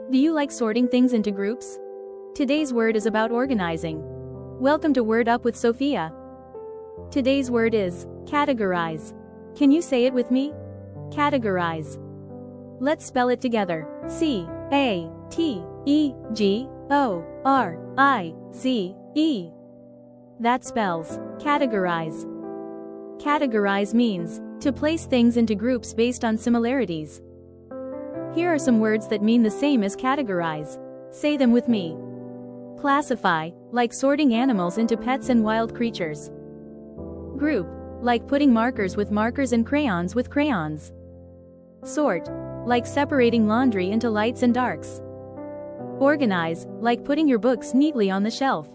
Do you like sorting things into groups? Today's word is about organizing. Welcome to Word Up with Sofia. Today's word is categorize. Can you say it with me? Categorize. Let's spell it together. C-A-T-E-G-O-R-I-Z-E. That spells categorize. Categorize means to place things into groups based on similarities. Here are some words that mean the same as categorize. Say them with me. Classify, like sorting animals into pets and wild creatures. Group, like putting markers with markers and crayons with crayons. Sort, like separating laundry into lights and darks. Organize, like putting your books neatly on the shelf.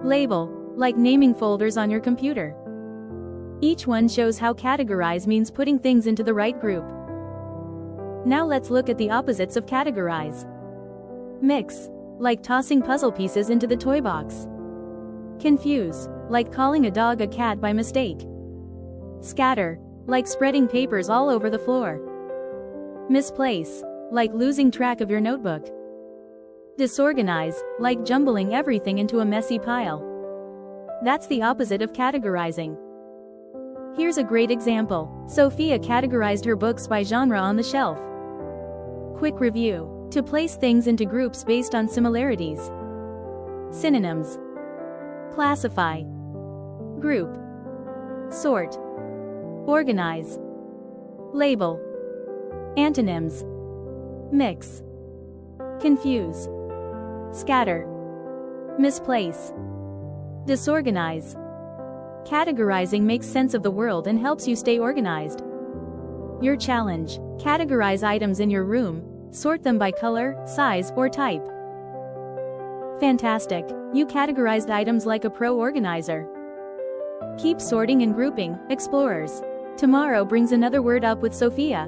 Label, like naming folders on your computer. Each one shows how categorize means putting things into the right group. Now let's look at the opposites of categorize. Mix, like tossing puzzle pieces into the toy box. Confuse, like calling a dog a cat by mistake. Scatter, like spreading papers all over the floor. Misplace, like losing track of your notebook. Disorganize, like jumbling everything into a messy pile. That's the opposite of categorizing. Here's a great example. Sofia categorized her books by genre on the shelf. Quick review. To place things into groups based on similarities. Synonyms. Classify. Group. Sort. Organize. Label. Antonyms. Mix. Confuse. Scatter. Misplace. Disorganize. Categorizing makes sense of the world and helps you stay organized. Your challenge: categorize items in your room, sort them by color, size, or type. Fantastic! You categorized items like a pro organizer. Keep sorting and grouping, explorers. Tomorrow brings another Word Up with Sofia.